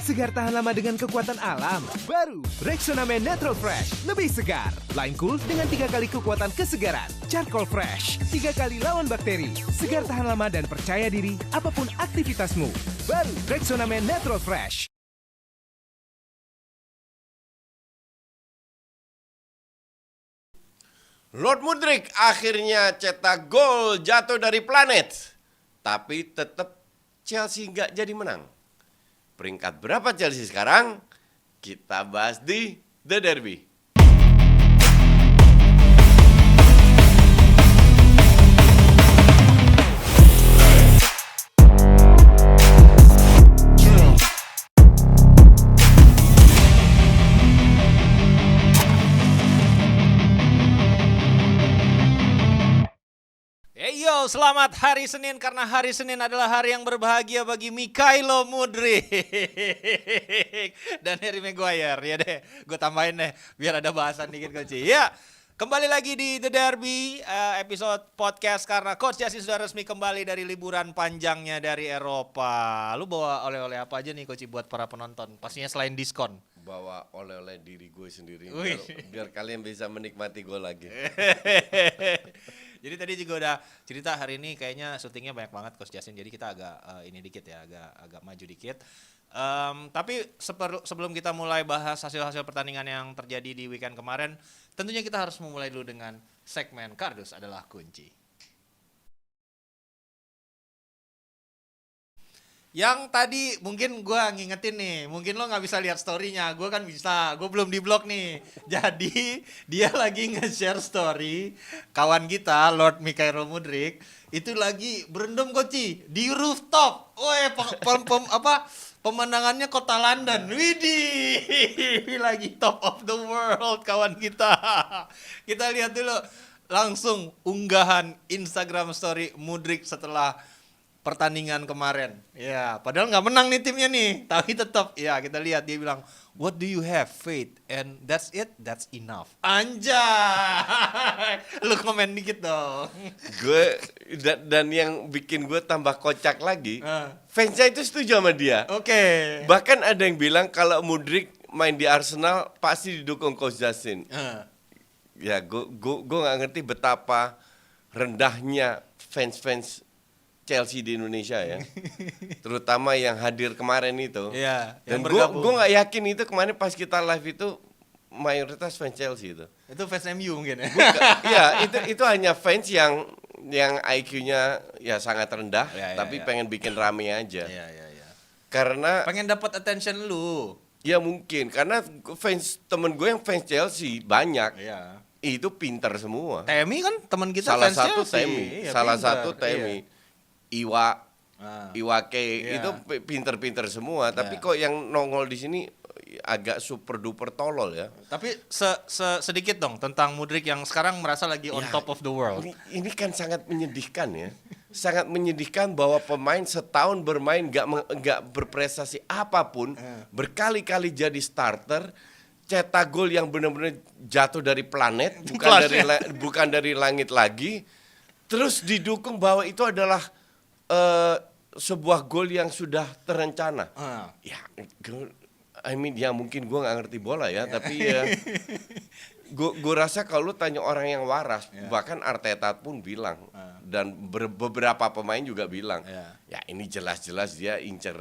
Segar tahan lama dengan kekuatan alam. Baru Rexona Men Natural Fresh. Lebih segar. Lime Cool dengan 3 kali kekuatan kesegaran. Charcoal Fresh. 3 kali lawan bakteri. Segar tahan lama dan percaya diri apapun aktivitasmu. Baru Rexona Men Natural Fresh. Lord Mudryk akhirnya cetak gol jatuh dari planet. Tapi tetap Chelsea nggak jadi menang. Peringkat berapa Chelsea sekarang? Kita bahas di The Derby. Yo, selamat hari Senin karena hari Senin adalah hari yang berbahagia bagi Mykhailo Mudryk dan Harry Maguire. Ya deh, gue tambahin deh biar ada bahasan dikit Coach. Ya, kembali lagi di The Derby episode podcast karena Coach Justin sudah resmi kembali dari liburan panjangnya dari Eropa. Lu bawa oleh-oleh apa aja nih Coach buat para penonton? Pastinya selain diskon. Bawa oleh-oleh diri gue sendiri biar kalian bisa menikmati gue lagi. Jadi tadi juga udah cerita hari ini kayaknya syutingnya banyak banget Coach Justin. Jadi kita agak ini dikit ya, agak maju dikit. Tapi sebelum kita mulai bahas hasil-hasil pertandingan yang terjadi di weekend kemarin, tentunya kita harus memulai dulu dengan segmen Kardus adalah kunci. Yang tadi mungkin gue ngingetin nih, mungkin lo gak bisa lihat story-nya, gue kan bisa, gue belum di blog nih. Jadi dia lagi nge-share story, kawan kita Lord Mykhailo Mudryk, itu lagi berendam Koci di rooftop. Pemandangannya kota London, widih, lagi top of the world kawan kita. Kita lihat dulu langsung unggahan Instagram story Mudryk setelah pertandingan kemarin. Ya, padahal nggak menang nih timnya nih. Tapi tetap, ya kita lihat dia bilang, what do you have? Faith. And that's it, that's enough. Anjay. Lu komen dikit dong. Gue dan yang bikin gue tambah kocak lagi, fansnya itu setuju sama dia. Oke. Bahkan ada yang bilang kalau Mudryk main di Arsenal pasti didukung Coach Justin. Ya, gue nggak ngerti betapa rendahnya fans Chelsea di Indonesia ya, terutama yang hadir kemarin itu. Iya. Dan gue nggak yakin itu kemarin pas kita live itu mayoritas fans Chelsea itu. Itu fans MU mungkin ya. Iya, itu hanya fans yang IQ-nya ya sangat rendah, tapi pengen bikin rame aja. Iya. Karena pengen dapat attention lu. Ya mungkin karena temen gue yang fans Chelsea banyak. Iya. Itu pintar semua. Temi kan teman kita Salah fans satu Chelsea. Temi, Iya, salah pintar. satu Temi. Iya. Iwake Iya. itu pinter-pinter semua, tapi kok yang nongol di sini agak super duper tolol ya. Tapi sedikit dong tentang Mudryk yang sekarang merasa lagi on top of the world. Ini kan sangat menyedihkan ya. Sangat menyedihkan bahwa pemain setahun bermain nggak berprestasi apapun, berkali-kali jadi starter, cetak gol yang benar-benar jatuh dari planet, bukan dari langit lagi. Terus didukung bahwa itu adalah sebuah gol yang sudah terencana. Ya, mungkin gue nggak ngerti bola ya, tapi ya, gue rasa kalau lu tanya orang yang waras, bahkan Arteta pun bilang, dan beberapa pemain juga bilang, ya ini jelas-jelas dia incer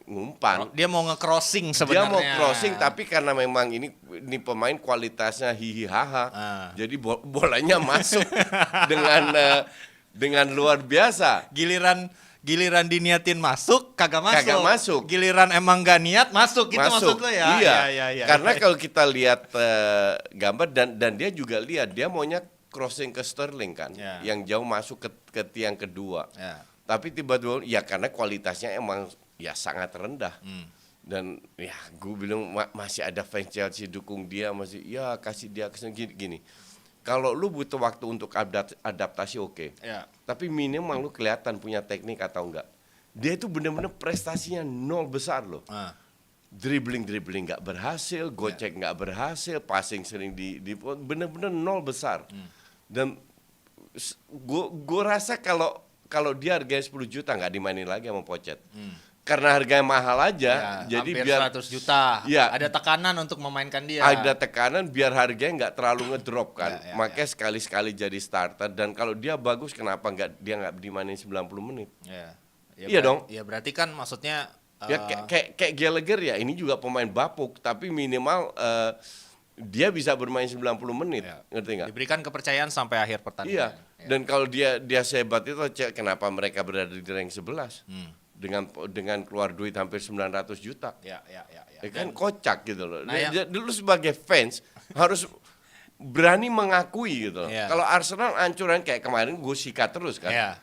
ngumpan. Dia mau nge-crossing sebenarnya. Dia mau crossing, tapi karena memang ini pemain kualitasnya hihihaha, jadi bolanya masuk dengan luar biasa. Giliran diniatin masuk, kagak masuk. Giliran emang gak niat masuk, gitu maksud lo ya? Iya. Karena kalau kita lihat gambar dan dia juga lihat dia maunya crossing ke Sterling kan, yang jauh masuk ke tiang kedua. Tapi tiba-tiba ya karena kualitasnya emang ya sangat rendah. Dan ya gue bilang masih ada fans Chelsea dukung dia, masih ya kasih dia gini. Kalau lu butuh waktu untuk adaptasi oke. Tapi minimal lu kelihatan punya teknik atau enggak. Dia itu benar-benar prestasinya nol besar loh. Dribbling nggak berhasil, gocek nggak berhasil, passing sering di benar-benar nol besar. Dan gue rasa kalau dia harganya 10 juta nggak dimainin lagi sama Pochet. karena harganya mahal aja, ya, jadi hampir biar 100 juta. Ya, ada tekanan untuk memainkan dia. Ada tekanan biar harganya nggak terlalu ngedrop kan. Makanya ya. sekali-sekali jadi starter, dan kalau dia bagus kenapa dia nggak dimainin 90 menit? Iya dong. Ya berarti kan maksudnya Ya kayak Gallagher ya, ini juga pemain bapuk tapi minimal dia bisa bermain 90 menit, ngerti nggak? Diberikan kepercayaan sampai akhir pertandingan. Iya. Dan kalau dia sehebat itu, kenapa mereka berada di rank 11? Dengan keluar duit hampir 900 juta. Ya. Kan kocak gitu loh. Nah, Lu sebagai fans harus berani mengakui gitu loh. Kalau Arsenal ancuran kayak kemarin gue sikat terus kan.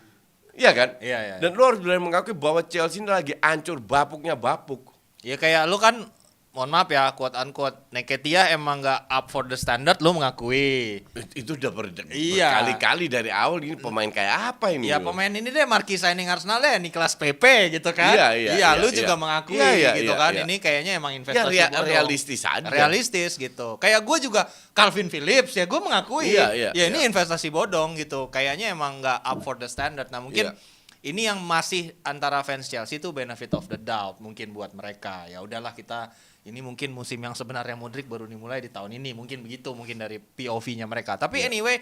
Iya kan? Iya. Dan lu harus berani mengakui bahwa Chelsea ini lagi ancur bapuknya bapuk. Ya kayak lu kan, mohon maaf ya, quote unquote, Nketiah emang nggak up for the standard, lu mengakui. Itu udah berkali-kali dari awal, ini pemain kayak apa ini? Ya pemain ini deh marquee signing Arsenal deh, Nicolas Pepe gitu kan. Iya, lu juga mengakui gitu kan. Ini kayaknya emang investasi bodong. Realistis aja. Realistis gitu. Kayak gue juga Calvin Phillips ya gue mengakui. Ini investasi bodong gitu. Kayaknya emang nggak up for the standard. Nah mungkin ini yang masih antara fans Chelsea itu benefit of the doubt mungkin buat mereka. Ya udahlah, kita ini mungkin musim yang sebenarnya Mudryk baru dimulai di tahun ini, mungkin begitu, mungkin dari POV-nya mereka. Tapi anyway,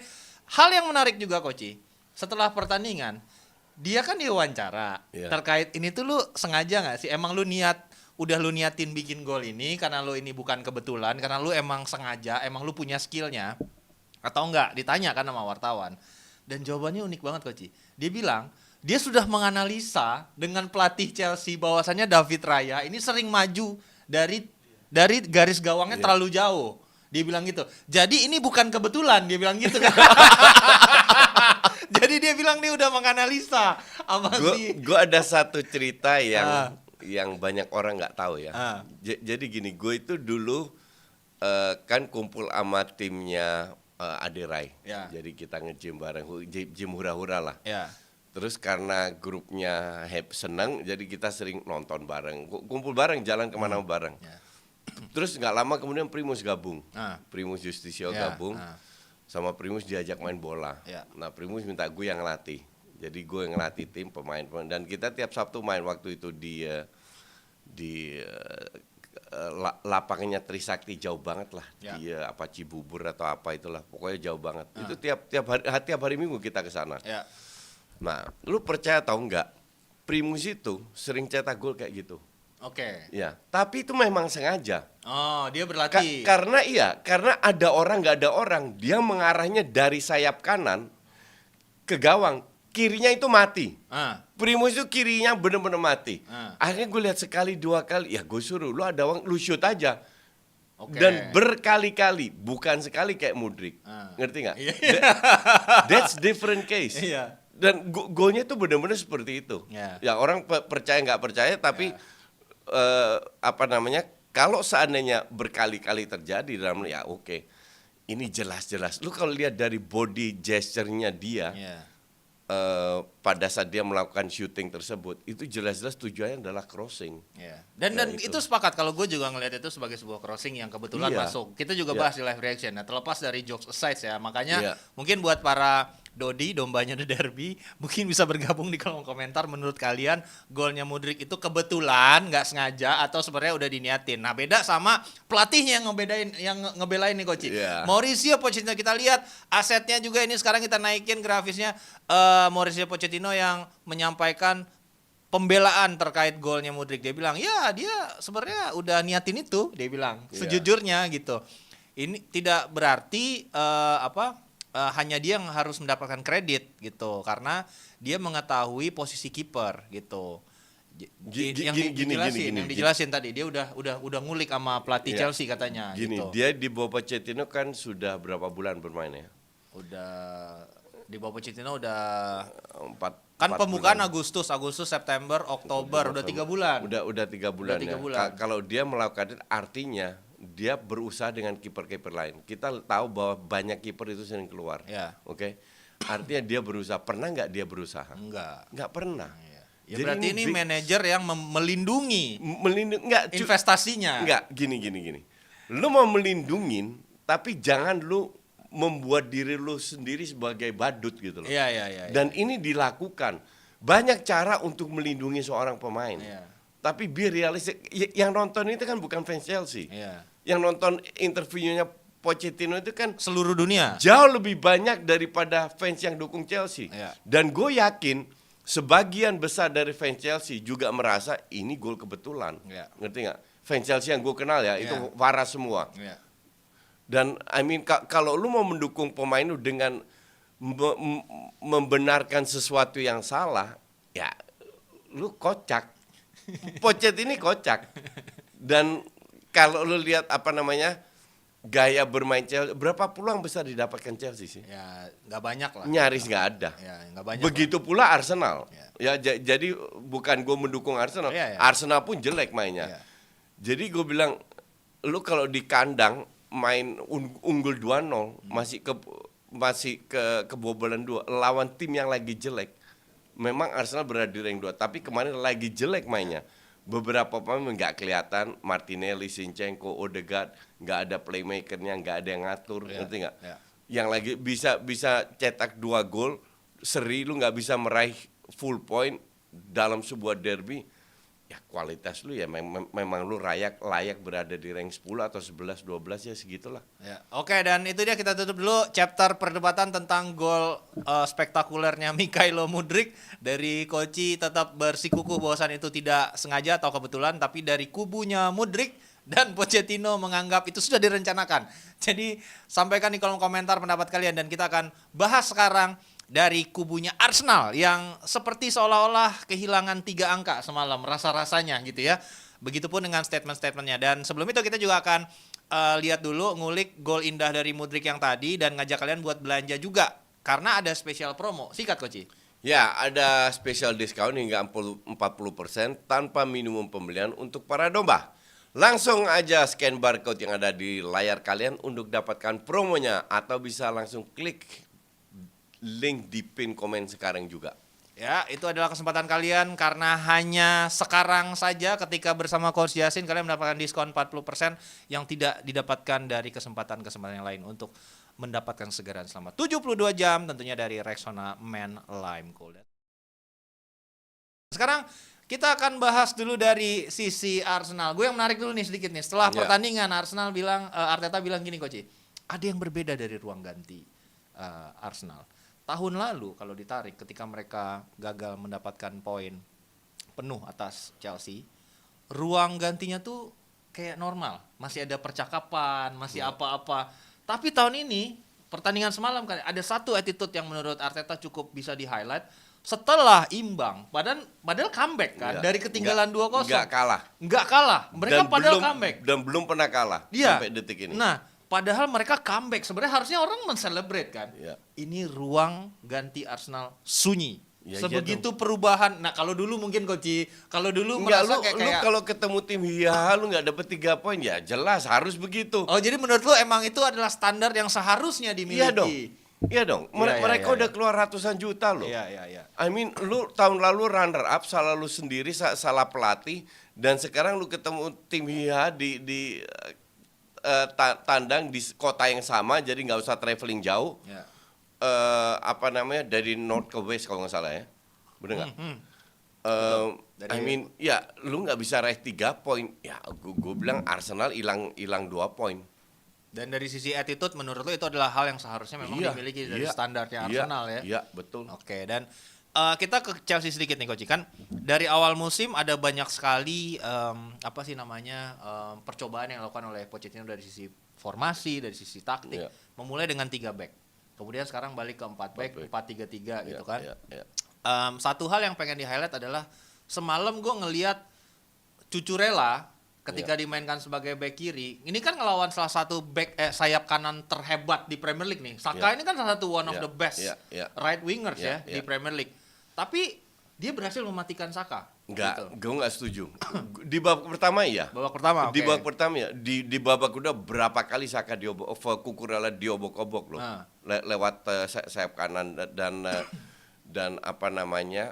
hal yang menarik juga Koci, setelah pertandingan dia kan diwawancara terkait ini tuh, lu sengaja nggak sih? Emang lu udah lu niatin bikin gol ini karena lu ini bukan kebetulan, karena lu emang sengaja, emang lu punya skillnya atau enggak? Ditanya kan sama wartawan, dan jawabannya unik banget Koci. Dia bilang dia sudah menganalisa dengan pelatih Chelsea bahwasannya David Raya ini sering maju dari garis gawangnya terlalu jauh. Dia bilang gitu. Jadi ini bukan kebetulan, dia bilang gitu kan. Jadi dia bilang dia udah menganalisa sama Gue ada satu cerita yang banyak orang nggak tahu ya. Jadi gini, gue itu dulu kan kumpul sama timnya Aderai. Jadi kita nge-gym bareng, gym hura-hura lah. Terus karena grupnya senang, jadi kita sering nonton bareng, kumpul bareng, jalan kemana bareng. Terus nggak lama kemudian Primus gabung, Primus Justisio gabung, sama Primus diajak main bola. Nah Primus minta gue yang ngelatih, jadi gue yang ngelatih tim pemain, dan kita tiap Sabtu main waktu itu di lapangannya Trisakti, jauh banget lah, di Cibubur atau apa itulah, pokoknya jauh banget. Itu tiap hari Minggu kita ke sana. Nah, lu percaya atau enggak, Primus itu sering cetak gol kayak gitu. Ya, tapi itu memang sengaja. Oh, dia berlatih. Karena ada orang nggak ada orang, dia mengarahnya dari sayap kanan ke gawang, kirinya itu mati. Primus itu kirinya bener-bener mati. Akhirnya gue lihat sekali dua kali, ya gue suruh lu ada uang, lu shoot aja. Dan berkali-kali, bukan sekali kayak Mudryk. Ngerti nggak? That's different case. Dan golnya tuh benar-benar seperti itu. Ya orang percaya nggak percaya, tapi kalau seandainya berkali-kali terjadi dalam, ya oke. Ini jelas-jelas. Lu kalau lihat dari body gesture-nya dia, pada saat dia melakukan shooting tersebut, itu jelas-jelas tujuannya adalah crossing. Dan itu sepakat, kalau gue juga ngelihat itu sebagai sebuah crossing yang kebetulan masuk. Kita juga bahas di live reaction. Nah, terlepas dari jokes aside ya, makanya mungkin buat para Dodi, dombanya The Derby, mungkin bisa bergabung di kolom komentar. Menurut kalian golnya Mudryk itu kebetulan, nggak sengaja, atau sebenarnya udah diniatin? Nah beda sama pelatihnya yang ngebelain nih Koci. Mauricio Pochettino, kita lihat asetnya juga ini sekarang kita naikin grafisnya. Mauricio Pochettino yang menyampaikan pembelaan terkait golnya Mudryk. Dia bilang ya dia sebenarnya udah niatin itu, dia bilang sejujurnya gitu. Ini tidak berarti hanya dia yang harus mendapatkan kredit gitu, karena dia mengetahui posisi kiper gitu. Yang dijelasin tadi, dia udah ngulik sama pelatih Chelsea katanya. Gini, gitu. Dia di bawah Pochettino kan sudah berapa bulan bermain ya? Udah di bawah Pochettino udah 4 kan pembukaan bulan. Agustus, September, Oktober, udah 3 bulan. Udah 3 bulan ya. Kalau dia melakukan itu, artinya dia berusaha dengan kiper-kiper lain. Kita tahu bahwa banyak kiper itu sering keluar. Oke. Artinya dia berusaha. Pernah nggak dia berusaha? Nggak pernah. Ya jadi berarti ini manajer yang melindungi investasinya. Enggak, gini. Lu mau melindungin, tapi jangan lu membuat diri lu sendiri sebagai badut gitu loh. Dan ini dilakukan. Banyak cara untuk melindungi seorang pemain. Tapi be realistic. Yang nonton itu kan bukan fans Chelsea. Yang nonton interviewnya Pochettino itu kan seluruh dunia. Jauh lebih banyak daripada fans yang dukung Chelsea. Dan gue yakin sebagian besar dari fans Chelsea juga merasa ini gol kebetulan. Ngerti nggak? Fans Chelsea yang gue kenal ya, itu waras semua. Dan I mean kalau lu mau mendukung pemain lu dengan membenarkan sesuatu yang salah, ya lu kocak. Pochettino ini kocak. Dan kalau lu lihat gaya bermain Chelsea, berapa peluang besar didapatkan Chelsea sih? Ya, nggak banyak lah. Nyaris nggak ada. Ya, nggak banyak. Begitu pula Arsenal. Ya, jadi bukan gue mendukung Arsenal. Arsenal pun jelek mainnya. Jadi gue bilang, lu kalau di kandang main unggul 2-0, masih kebobolan 2 lawan tim yang lagi jelek. Memang Arsenal berada di rank 2, tapi kemarin lagi jelek mainnya. Beberapa pemain nggak kelihatan, Martinelli, Zinchenko, Odegaard, nggak ada playmakernya, nggak ada yang ngatur, ngerti nggak? Yang lagi bisa cetak 2 gol, seri lu nggak bisa meraih full point dalam sebuah derby. Ya kualitas lu ya memang lu layak berada di rank 10 atau 11, 12 ya segitulah. Oke, dan itu dia, kita tutup dulu chapter perdebatan tentang gol spektakulernya Mikhailo Mudryk. Dari Koci tetap bersikukuh bahwasan itu tidak sengaja atau kebetulan, tapi dari kubunya Mudryk dan Pochettino menganggap itu sudah direncanakan. Jadi sampaikan di kolom komentar pendapat kalian, dan kita akan bahas sekarang dari kubunya Arsenal yang seperti seolah-olah kehilangan 3 angka semalam, rasa-rasanya gitu ya. Begitupun dengan statement-statementnya. Dan sebelum itu kita juga akan lihat dulu, ngulik gol indah dari Mudryk yang tadi, dan ngajak kalian buat belanja juga karena ada spesial promo. Sikat, Koci. Ya, ada spesial diskon hingga 40% tanpa minimum pembelian untuk para domba. Langsung aja scan barcode yang ada di layar kalian untuk dapatkan promonya, atau bisa langsung klik link di pin komen sekarang juga. Ya, itu adalah kesempatan kalian, karena hanya sekarang saja ketika bersama Coach Yasin kalian mendapatkan diskon 40% yang tidak didapatkan dari kesempatan-kesempatan yang lain untuk mendapatkan kesegaran selama 72 jam tentunya dari Rexona Men Lime Cold. Sekarang kita akan bahas dulu dari sisi Arsenal. Gue yang menarik dulu nih sedikit nih. Setelah pertandingan Arsenal bilang, Arteta bilang gini, Coach, ada yang berbeda dari ruang ganti Arsenal. Tahun lalu kalau ditarik ketika mereka gagal mendapatkan poin penuh atas Chelsea, ruang gantinya tuh kayak normal, masih ada percakapan, masih apa-apa. Tapi tahun ini pertandingan semalam kan ada satu attitude yang menurut Arteta cukup bisa di-highlight. Setelah imbang, padahal comeback kan dari ketinggalan 2-0. Enggak kalah. Mereka dan padahal comeback dan belum pernah kalah sampai detik ini. Nah, padahal mereka comeback. Sebenarnya harusnya orang men-celebrate kan. Ini ruang ganti Arsenal sunyi. Sebegitu perubahan. Nah, kalau dulu mungkin Coach, kalau dulu merasa lu kalau ketemu tim lu nggak dapet 3 poin, ya jelas harus begitu. Oh, jadi menurut lu emang itu adalah standar yang seharusnya dimiliki. Iya dong. Mereka udah keluar ratusan juta loh. Iya. I mean, lu tahun lalu runner up, salah lu sendiri, salah pelatih, dan sekarang lu ketemu tim di tandang di kota yang sama, jadi nggak usah traveling jauh. Dari north ke west kalau nggak salah ya, bener nggak? I mean, ya lu nggak bisa raih 3 poin. Ya, gue bilang Arsenal hilang 2 poin. Dan dari sisi attitude, menurut lu itu adalah hal yang seharusnya memang dimiliki dari standarnya Arsenal ya? Iya, betul. Oke, dan kita ke Chelsea sedikit nih Coach, kan dari awal musim ada banyak sekali percobaan yang dilakukan oleh Pochettino dari sisi formasi, dari sisi taktik, memulai dengan 3 back, kemudian sekarang balik ke 4 back, 4-3-3 gitu kan. Satu hal yang pengen di-highlight adalah semalam gue ngelihat Cucurella ketika dimainkan sebagai back kiri, ini kan ngelawan salah satu back sayap kanan terhebat di Premier League nih. Saka ini kan salah satu one of the best right wingers di Premier League. Tapi dia berhasil mematikan Saka. Enggak, gue nggak setuju. Di babak pertama iya. Di babak pertama ya. Di babak kedua berapa kali Saka Cucurella diobok-obok loh. Lewat sayap kanan dan apa namanya?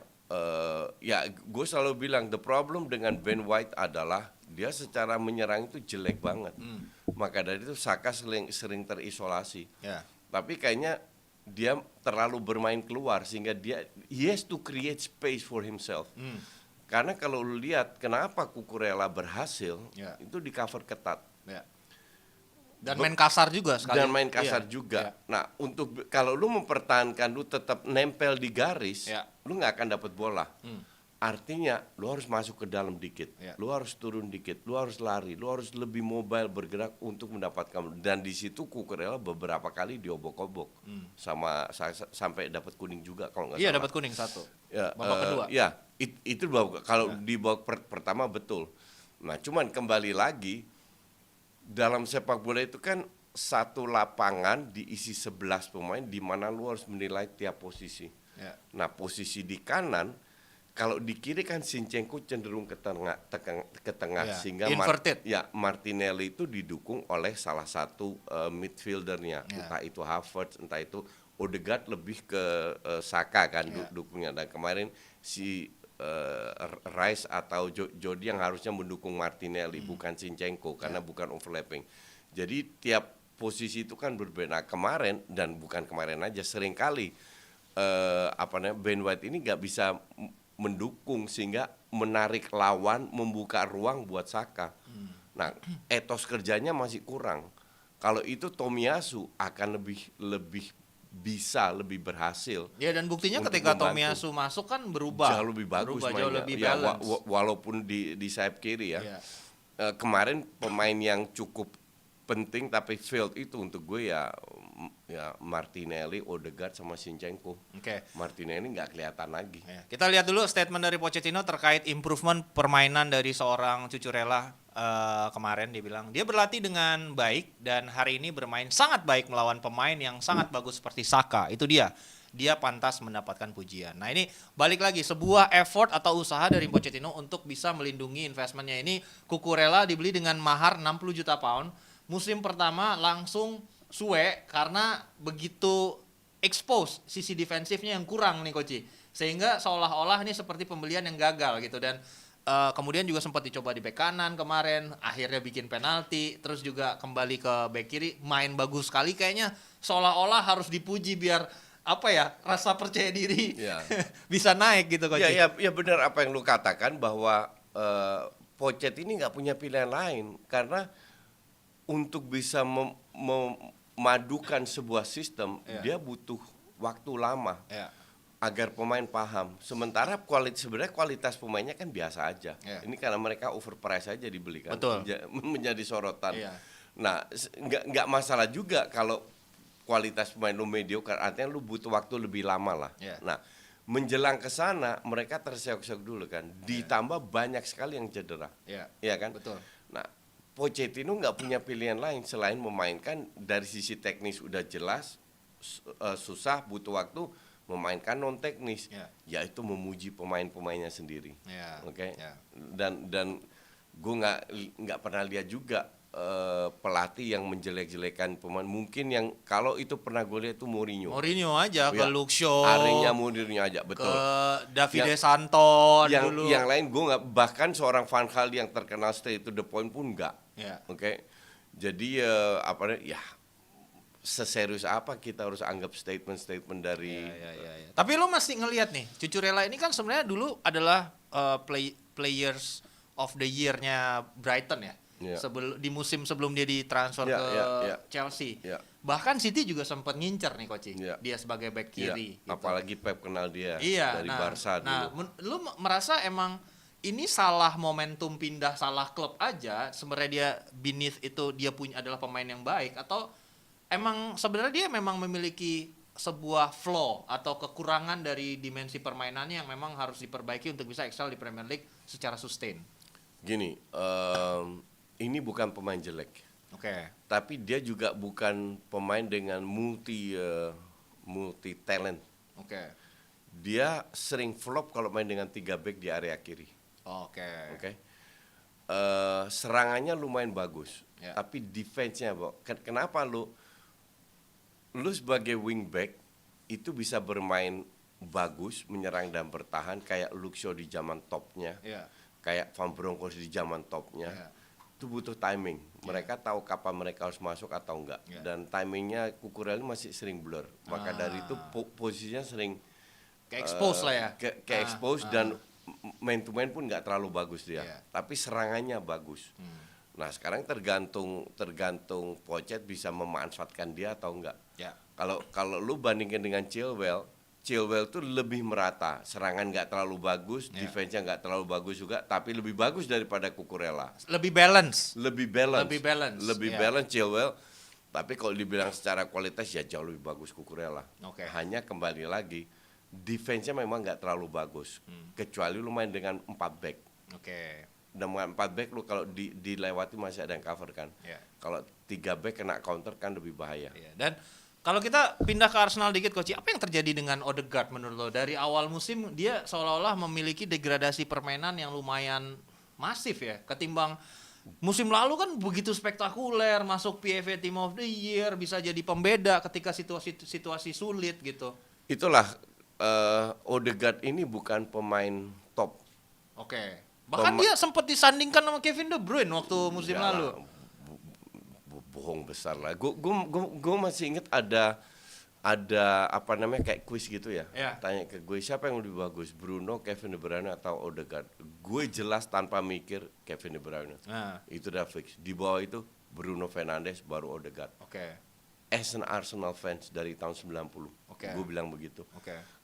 Gue selalu bilang the problem dengan Ben White adalah dia secara menyerang itu jelek banget. Maka dari itu Saka sering terisolasi. Tapi kayaknya dia terlalu bermain keluar sehingga he has to create space for himself. Karena kalau lu lihat kenapa Cucurella berhasil, itu di cover ketat. Dan main kasar juga sekali. Dan main kasar juga. Nah, kalau lu mempertahankan, lu tetap nempel di garis, lu nggak akan dapat bola. Artinya, lu harus masuk ke dalam dikit, lu harus turun dikit, lu harus lari, lu harus lebih mobile bergerak untuk mendapatkan. Dan di situ Cucurella beberapa kali diobok-obok, sampai dapat kuning juga kalau nggak salah. Iya, dapat kuning 1. Babak kedua. Ya, itu kalau di babak pertama betul. Nah, cuman kembali lagi. Dalam sepak bola itu kan satu lapangan diisi 11 pemain di mana lu harus menilai tiap posisi. Nah, posisi di kanan, kalau di kiri kan Zinchenko cenderung ke tengah sehingga Martinelli itu didukung oleh salah satu midfieldernya, entah itu Havertz, entah itu Odegaard, lebih ke Saka kan dukungnya. Dan kemarin si Rice atau Jody yang harusnya mendukung Martinelli, bukan Zinchenko, karena bukan overlapping. Jadi tiap posisi itu kan berbeda. Kemarin, dan bukan kemarin aja, seringkali Ben White ini nggak bisa mendukung sehingga menarik lawan, membuka ruang buat Saka. Nah, etos kerjanya masih kurang. Kalau itu Tomiyasu akan lebih bisa lebih berhasil. Ya, dan buktinya ketika Tomiyasu masuk kan berubah. Jauh lebih bagus mainnya. Jauh lebih balance. Walaupun di sayap kiri ya. Kemarin pemain yang cukup penting tapi failed itu untuk gue ya Martinelli, Odegaard sama Zinchenko. Martinelli nggak kelihatan lagi. Kita lihat dulu statement dari Pochettino terkait improvement permainan dari seorang Cucurella. Kemarin dia bilang dia berlatih dengan baik dan hari ini bermain sangat baik melawan pemain yang sangat bagus seperti Saka. Itu dia pantas mendapatkan pujian. Nah, ini balik lagi sebuah effort atau usaha dari Pochettino untuk bisa melindungi investmentnya ini. Cucurella dibeli dengan mahar 60 juta pound. Musim pertama langsung suwe karena begitu expose sisi defensifnya yang kurang nih Coach, sehingga seolah-olah ini seperti pembelian yang gagal gitu. Dan kemudian juga sempat dicoba di bek kanan kemarin, akhirnya bikin penalti, terus juga kembali ke bek kiri, main bagus sekali, kayaknya seolah-olah harus dipuji biar rasa percaya diri bisa naik gitu Coach. Ya benar apa yang lu katakan bahwa Pochet ini nggak punya pilihan lain karena untuk bisa memadukan sebuah sistem dia butuh waktu lama. Agar pemain paham. Sementara sebenarnya kualitas pemainnya kan biasa aja. Ini karena mereka overprice aja dibeli kan. Menjadi sorotan. Nah, nggak masalah juga kalau kualitas pemain lu mediocre, artinya lu butuh waktu lebih lama lah. Nah, menjelang ke sana mereka terseok-seok dulu kan. Ditambah banyak sekali yang cedera. Iya kan? Betul. Nah, Pochettino nggak punya pilihan lain selain memainkan dari sisi teknis udah jelas susah, butuh waktu, memainkan non teknis, yaitu memuji pemain-pemainnya sendiri. Dan gue nggak pernah lihat juga pelatih yang menjelek-jelekan pemain. Mungkin yang kalau itu pernah gue lihat itu Mourinho aja ke Luke Shaw, Arenya Mourinho aja, betul. Ke Davide Santon dulu. Yang lain gue nggak, bahkan seorang Van Gaal yang terkenal stay to the point pun nggak. Jadi seserius apa kita harus anggap statement dari Tapi lo masih ngelihat nih, Cucurella ini kan sebenarnya dulu adalah players of the year-nya Brighton ya. Di musim sebelum dia ditransfer ke Chelsea. Bahkan City juga sempat ngincer nih Coach. Dia sebagai back kiri. Gitu. Apalagi Pep kenal dia dari Barca dulu. Nah, lu merasa emang ini salah momentum pindah salah klub aja, sebenarnya dia beneath itu dia adalah pemain yang baik, atau emang sebenarnya dia memang memiliki sebuah flaw atau kekurangan dari dimensi permainannya yang memang harus diperbaiki untuk bisa excel di Premier League secara sustain? Gini, ini bukan pemain jelek. Tapi dia juga bukan pemain dengan multi talent. Dia sering flop kalau main dengan 3 back di area kiri. Serangannya lumayan bagus, tapi defense-nya, kenapa lu sebagai wingback itu bisa bermain bagus, menyerang dan bertahan kayak Luke Shaw di zaman topnya, kayak Van Bronckhorst di zaman topnya. Itu butuh timing. Mereka tahu kapan mereka harus masuk atau enggak. Dan timingnya Cucurella masih sering blur. Maka dari itu posisinya sering ke-expose lah ya. Ke-expose dan main to main pun nggak terlalu bagus dia, tapi serangannya bagus. Nah sekarang tergantung Pocket bisa memanfaatkan dia atau enggak. Kalau lu bandingkan dengan Chilwell tuh lebih merata, serangan nggak terlalu bagus, defense-nya nggak terlalu bagus juga, tapi lebih bagus daripada Cucurella. Lebih balance Chilwell. Tapi kalau dibilang secara kualitas ya jauh lebih bagus Cucurella. Hanya kembali lagi defense-nya memang nggak terlalu bagus, kecuali lu main dengan 4 back. Dengan 4 back lu kalau dilewati masih ada yang cover kan. Kalau 3 back kena counter kan lebih bahaya. Dan kalau kita pindah ke Arsenal dikit, Coach, apa yang terjadi dengan Odegaard menurut lo? Dari awal musim dia seolah-olah memiliki degradasi permainan yang lumayan masif ya, ketimbang musim lalu kan begitu spektakuler, masuk PFA Team of the Year, bisa jadi pembeda ketika situasi sulit gitu. Itulah Odegaard ini bukan pemain top. Bahkan dia sempat disandingkan sama Kevin De Bruyne waktu musim lalu. Bohong besar lah. Gue masih inget ada apa namanya kayak quiz gitu ya. Tanya ke gue siapa yang lebih bagus, Bruno, Kevin De Bruyne atau Odegaard. Gue jelas tanpa mikir Kevin De Bruyne. Itu udah fix. Di bawah itu Bruno Fernandes baru Odegaard. As an Arsenal fans dari tahun 90. Gue bilang begitu.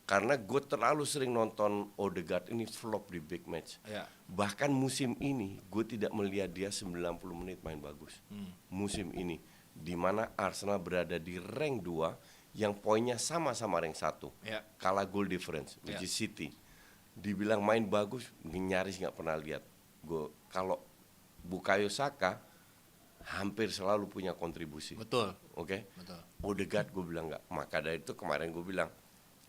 Karena gue terlalu sering nonton Odegaard ini flop di big match. Bahkan musim ini gue tidak melihat dia 90 menit main bagus. Musim ini di mana Arsenal berada di rank 2 yang poinnya sama-sama rank 1. Kalah goal difference which is City. Dibilang main bagus nyaris nggak pernah lihat. Gue kalau Bukayo Saka hampir selalu punya kontribusi. Betul. Odegaard gue bilang nggak. Maka dari itu kemarin gue bilang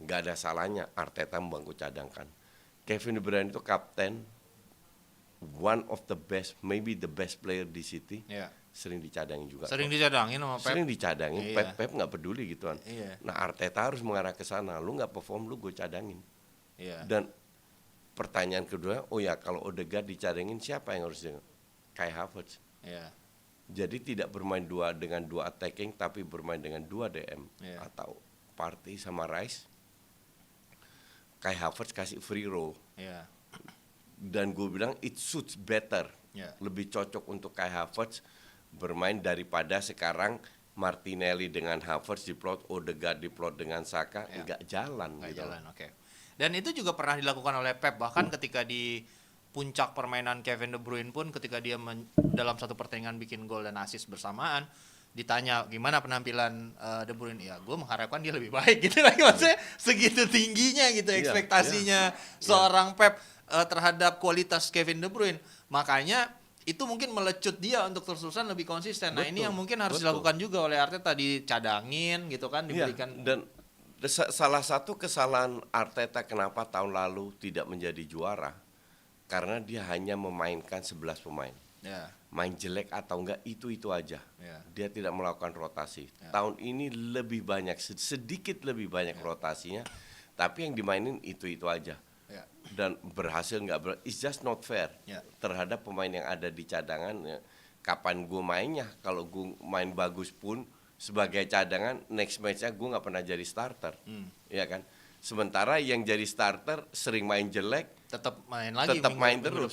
nggak ada salahnya Arteta membangku cadangkan. Kevin De Bruyne itu kapten, one of the best, maybe the best player di City. Sering dicadangin juga. Sering dicadangin sama Pep. Sering dicadangin. Pep nggak peduli gituan. Nah Arteta harus mengarah ke sana. Lu nggak perform, lu gue cadangin. Dan pertanyaan kedua, kalau Odegaard dicadangin siapa yang harus dengan Kai Havertz? Jadi tidak bermain dengan dua attacking, tapi bermain dengan 2 DM atau Partey sama Rice. Kai Havertz kasih free roll. Dan gue bilang it suits better. Lebih cocok untuk Kai Havertz bermain daripada sekarang Martinelli dengan Havertz diplot, Odegaard diplot dengan Saka, nggak jalan. Dan itu juga pernah dilakukan oleh Pep, bahkan ketika di puncak permainan Kevin De Bruyne pun ketika dia dalam satu pertandingan bikin gol dan assist bersamaan, ditanya gimana penampilan De Bruyne, ya gue mengharapkan dia lebih baik gitu lagi, maksudnya segitu tingginya gitu ekspektasinya seorang Pep terhadap kualitas Kevin De Bruyne. Makanya itu mungkin melecut dia untuk terus-terusan lebih konsisten. Nah ini yang mungkin harus dilakukan juga oleh Arteta, dicadangin gitu kan, diberikan. Dan salah satu kesalahan Arteta kenapa tahun lalu tidak menjadi juara, karena dia hanya memainkan 11 pemain. Main jelek atau enggak itu aja. Dia tidak melakukan rotasi. Tahun ini lebih banyak, sedikit lebih banyak rotasinya, tapi yang dimainin itu aja. Dan berhasil nggak it's just not fair terhadap pemain yang ada di cadangan. Kapan gue mainnya? Kalau gue main bagus pun sebagai cadangan, next match-nya gue nggak pernah jadi starter, ya kan? Sementara yang jadi starter sering main jelek, tetap main lagi, tetap main terus.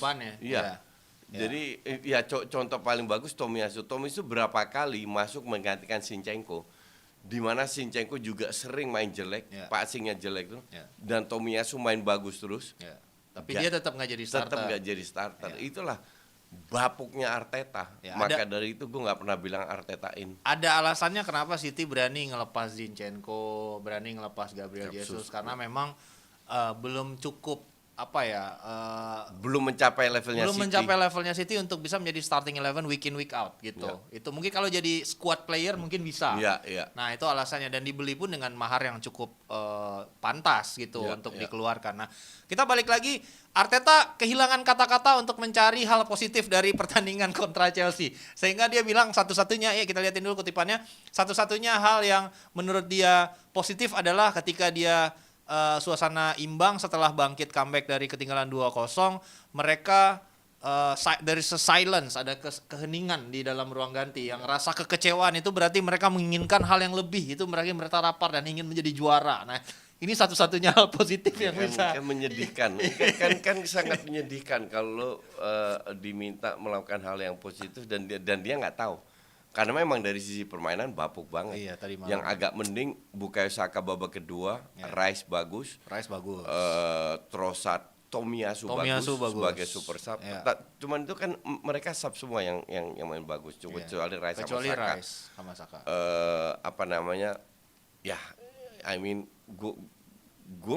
Jadi contoh paling bagus Tomiyasu berapa kali masuk menggantikan Zinchenko, di mana Zinchenko juga sering main jelek, passingnya jelek tuh, dan Tomiyasu main bagus terus. Tapi dia tetap nggak jadi starter. Itulah bapuknya Arteta. Maka dari itu gue nggak pernah bilang Artetain. Ada alasannya kenapa City berani ngelepas Zinchenko, berani ngelepas Gabriel Jesus, karena memang belum cukup belum mencapai levelnya City untuk bisa menjadi starting 11 week in week out gitu. Itu mungkin kalau jadi squad player mungkin bisa. Nah, itu alasannya, dan dibeli pun dengan mahar yang cukup pantas gitu untuk dikeluarkan. Nah, kita balik lagi, Arteta kehilangan kata-kata untuk mencari hal positif dari pertandingan kontra Chelsea. Sehingga dia bilang satu-satunya, kita lihatin dulu kutipannya, satu-satunya hal yang menurut dia positif adalah ketika dia suasana imbang setelah bangkit comeback dari ketinggalan 2-0, mereka dari silence, ada keheningan di dalam ruang ganti, yang rasa kekecewaan itu berarti mereka menginginkan hal yang lebih, itu mereka lapar dan ingin menjadi juara. Nah, Ini satu-satunya hal positif yang bisa. Kan menyedihkan, kan sangat menyedihkan kalau diminta melakukan hal yang positif dan dia nggak tahu. Karena memang dari sisi permainan bapuk banget. Iya, tadi malam. Yang agak mending Bukayo Saka babak kedua, Rice bagus. Trossard, Tomiyasu bagus sebagai super sub. Ya. Cuman itu kan mereka sub semua yang main bagus. Kecuali Rice sama Saka. Apa namanya? Ya, I mean gue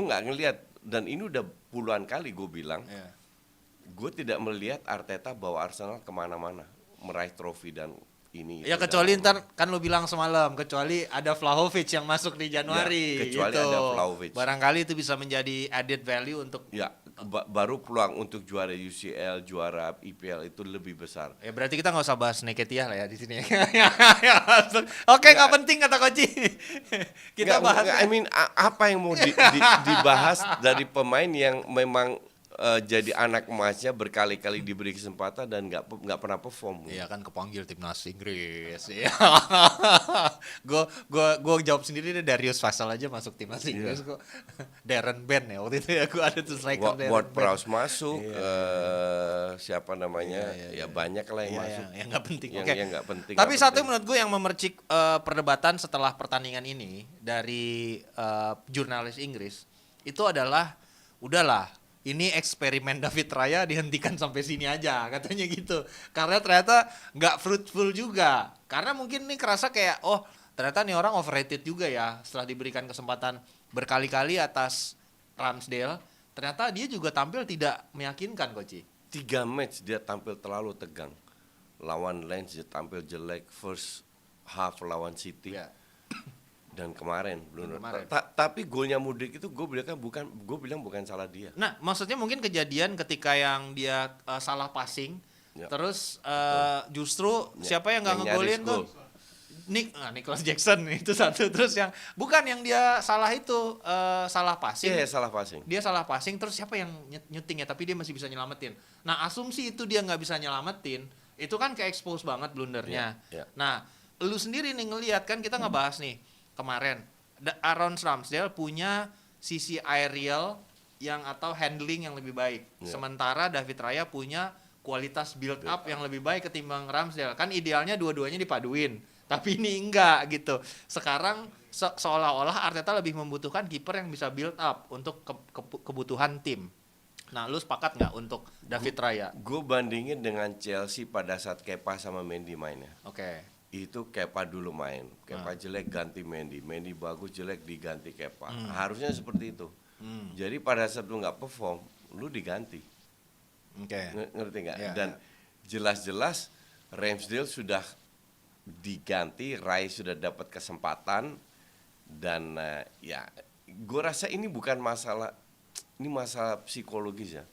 nggak ngelihat, dan ini udah puluhan kali gue bilang. Gue tidak melihat Arteta bawa Arsenal kemana-mana meraih trofi dan ini. Ya kecuali ntar kan lo bilang semalam, kecuali ada Vlahovic yang masuk di Januari. Ya, kecuali gitu. ada Vlahovic. Barangkali itu bisa menjadi added value untuk. Ya, baru peluang untuk juara UCL, juara IPL itu lebih besar. Ya berarti kita nggak usah bahas Nketiah lah ya di sini. Oke, nggak penting kata Koci. Kita bahas. I mean, apa yang mau dibahas dari pemain yang memang jadi anak emasnya berkali-kali diberi kesempatan dan nggak pernah perform. Iya kan kepanggil timnas Inggris. Iya. Gue jawab sendiri deh, Darius Vassell aja masuk timnas Inggris kok. Darren Bent ya waktu itu ya, gue ada tuh striker Darren Ward Bent. Prowse masuk, siapa namanya? Ya banyak lah yang masuk. Yang nggak penting. Yang nggak penting. Tapi satu menurut gue yang memercik perdebatan setelah pertandingan ini dari jurnalis Inggris itu adalah udahlah. Ini eksperimen David Raya dihentikan sampai sini aja, katanya gitu. Karena ternyata nggak fruitful juga. Karena mungkin nih kerasa kayak, oh ternyata nih orang overrated juga ya. Setelah diberikan kesempatan berkali-kali atas Ramsdale, ternyata dia juga tampil tidak meyakinkan, Koci. 3 match dia tampil terlalu tegang. Lawan Lens dia tampil jelek, first half lawan City. Ya. Dan kemarin. Tapi golnya Mudryk itu gue bilang bukan salah dia. Nah, maksudnya mungkin kejadian ketika yang dia salah passing, terus justru siapa yang nggak ngegolin tuh? Nicholas Jackson itu satu. Terus yang bukan yang dia salah itu salah passing. Iya, salah passing. Dia salah passing, terus siapa yang nyuting ya? Tapi dia masih bisa nyelamatin. Nah, asumsi itu dia nggak bisa nyelamatin, itu kan ke-expose banget blundernya. Nah, lu sendiri nih ngelihat kan kita ngebahas nih kemarin, Aaron Ramsdale punya sisi aerial yang atau handling yang lebih baik. Sementara David Raya punya kualitas build up yang lebih baik ketimbang Ramsdale. Kan idealnya dua-duanya dipaduin, tapi ini enggak gitu. Sekarang seolah-olah Arteta lebih membutuhkan kiper yang bisa build up untuk kebutuhan tim. Nah, lu sepakat nggak untuk David Raya? Gue bandingin dengan Chelsea pada saat Kepa sama Mendy mainnya. Oke. Itu Kepa dulu main, Kepa jelek ganti Mendy bagus jelek diganti Kepa. Harusnya seperti itu. Jadi pada saat lu nggak perform, lu diganti. Ngerti nggak? Dan jelas-jelas Ramsdale sudah diganti, Rice sudah dapat kesempatan, dan ya gue rasa ini bukan masalah, ini masalah psikologis ya.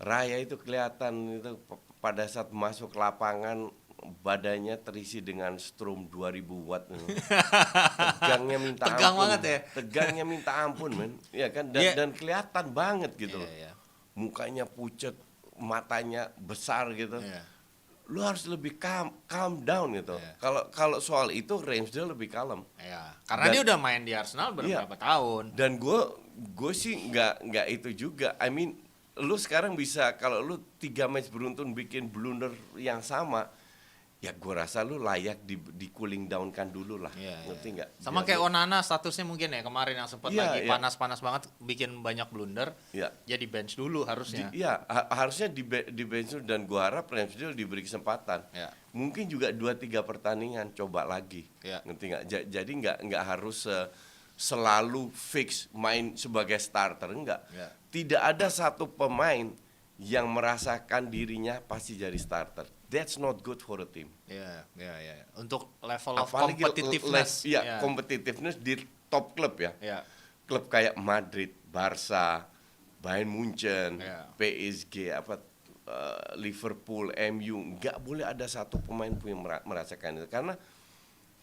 Raya itu kelihatan itu pada saat masuk lapangan badannya terisi dengan strom 2000 watt. Tegangnya minta Tegang ampun. banget ya. Tegangnya minta ampun, men. Ya kan, dan kelihatan banget gitu. Mukanya pucet, matanya besar gitu. Lu harus lebih calm down gitu. Kalau soal itu Ramsdale lebih kalem. Karena dia udah main di Arsenal beberapa tahun. Dan gue sih nggak itu juga. I mean, lu sekarang bisa, kalau lu 3 match beruntun bikin blunder yang sama, ya gue rasa lu layak di cooling down kan dulu lah, ngerti nggak? Sama kayak Onana statusnya mungkin ya kemarin yang sempat lagi panas-panas banget bikin banyak blunder, jadi bench dulu harusnya. Harusnya di bench dulu, dan gue harap Ramsdale diberi kesempatan. Mungkin juga 2-3 pertandingan coba lagi, ngerti nggak? Jadi nggak harus selalu fix main sebagai starter, enggak. Tidak ada satu pemain yang merasakan dirinya pasti jadi starter. That's not good for a team. Untuk level of competitiveness. Competitiveness di top klub ya. Klub kayak Madrid, Barca, Bayern Munchen, PSG, Liverpool, MU, nggak boleh ada satu pemain pun yang merasakan itu, karena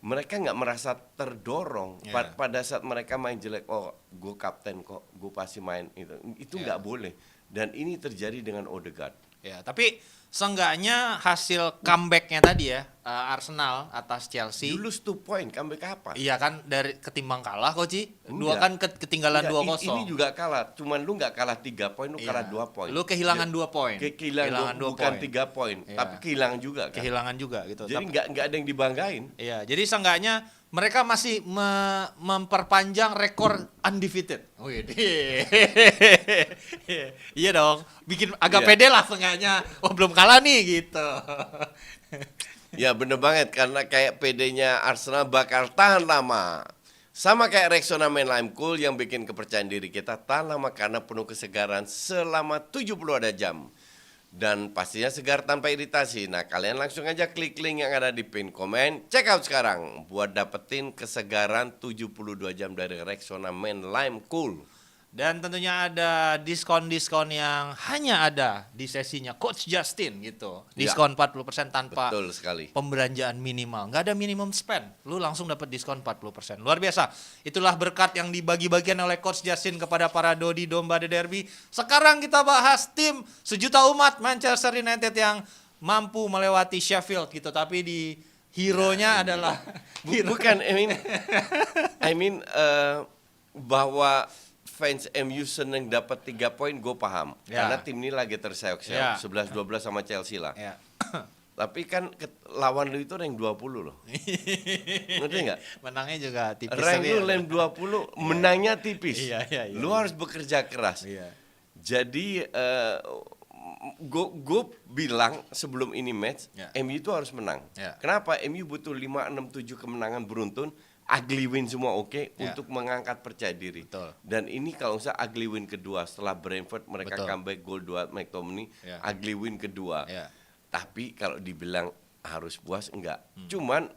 mereka nggak merasa terdorong pada saat mereka main jelek. Oh, gue kapten kok, gue pasti main itu nggak boleh. Dan ini terjadi dengan Odegaard. Tapi seenggaknya hasil comeback-nya tadi ya, Arsenal atas Chelsea. You lose 2 point, comeback kapan? Iya kan, dari ketimbang kalah Koci. Dua Enggak. kan ketinggalan 2-0. Ini juga kalah, cuman lu nggak kalah 3 poin, lu kalah 2 poin. Lu kehilangan 2 poin. Kehilangan bukan 3 poin, Iya. tapi kehilangan juga kan. Kehilangan juga gitu. Jadi nggak ada yang dibanggain. Iya, jadi seenggaknya mereka masih memperpanjang rekor undefeated. Wih, iya dong, bikin agak Iya. pede lah seenggaknya. Oh belum kalah nih gitu. Ya bener banget, karena kayak PD-nya Arsenal bakal tahan lama. Sama kayak Rexona main Lime Cool yang bikin kepercayaan diri kita tahan lama karena penuh kesegaran selama 70 ada jam. Dan pastinya segar tanpa iritasi. Nah kalian langsung aja klik link yang ada di pin komen. Check out sekarang buat dapetin kesegaran 72 jam dari Rexona main Lime Cool. Dan tentunya ada diskon-diskon yang hanya ada di sesinya Coach Justin gitu. Diskon 40% tanpa Betul sekali. pembelanjaan minimal. Nggak ada minimum spend. Lu langsung dapat diskon 40%. Luar biasa. Itulah berkat yang dibagi-bagikan oleh Coach Justin kepada para Dodi Domba The Derby. Sekarang kita bahas tim sejuta umat Manchester United yang mampu melewati Sheffield gitu. Tapi di hero-nya adalah Bukan, I mean bahwa fans MU seneng dapat 3 poin, gue paham. Ya. Karena tim ini lagi terseok-seok, Ya. 11-12 sama Chelsea lah. ya. Tapi kan lawan lu itu rank 20 loh. Ngerti nggak? Menangnya juga tipis. Rank tapi lu ya. rank 20, menangnya tipis. Iya. Lu harus bekerja keras. Iya. Jadi gue bilang sebelum ini match, Ya. MU itu harus menang. Ya. Kenapa? MU butuh 5, 6, 7 kemenangan beruntun, ugly win semua oke, Ya. untuk mengangkat percaya diri. Betul. Dan ini kalau usah ugly win kedua setelah Brentford mereka Betul. comeback gol 2 McTominay, Ya. ugly win kedua. Ya. Tapi kalau dibilang harus puas enggak. Cuman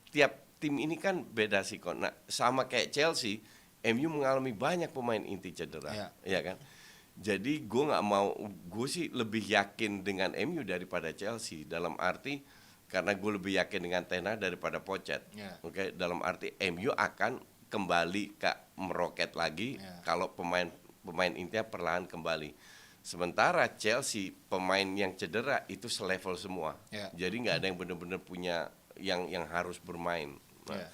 tiap tim ini kan beda sih kok. Nah, sama kayak Chelsea, MU mengalami banyak pemain inti cedera, Ya. ya kan? Jadi gue sih lebih yakin dengan MU daripada Chelsea, dalam arti karena gue lebih yakin dengan Ten Hag daripada Pocket. Ya. Oke, dalam arti MU akan kembali meroket lagi Ya. kalau pemain intinya perlahan kembali. Sementara Chelsea pemain yang cedera itu selevel semua. Ya. Jadi nggak ada yang benar-benar punya yang harus bermain. Nah, Ya.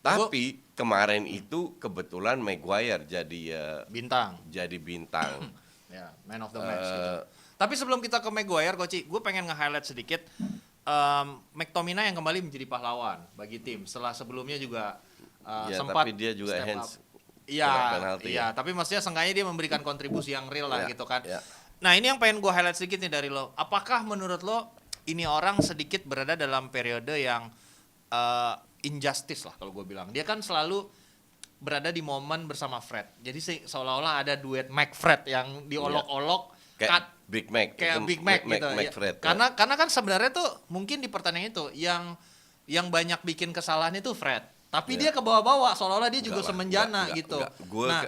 tapi kemarin itu kebetulan Maguire jadi Bintang. bintang. Ya, man of the match gitu. Tapi sebelum kita ke Maguire, Coach, gue pengen nge-highlight sedikit McTominay yang kembali menjadi pahlawan bagi tim. Setelah sebelumnya juga Ya, sempat tapi dia juga step hands. up. Iya, kena penalti, iya. Tapi maksudnya seenggaknya dia memberikan kontribusi yang real lah Ya, gitu kan. ya. Nah ini yang pengen gue highlight sedikit nih dari lo. Apakah menurut lo ini orang sedikit berada dalam periode yang injustice lah kalau gue bilang. Dia kan selalu berada di momen bersama Fred. Jadi seolah-olah ada duet Mac-Fred yang diolok-olok. Kayak Big Mac. Kayak itu Big Mac gitu. Mac Ya. Fred, ya. Karena kan sebenarnya tuh mungkin di pertandingan itu yang banyak bikin kesalahan itu Fred. Tapi Ya. dia ke bawah-bawah seolah-olah dia juga Enggak lah, semenjana enggak, gitu. Gue Nah,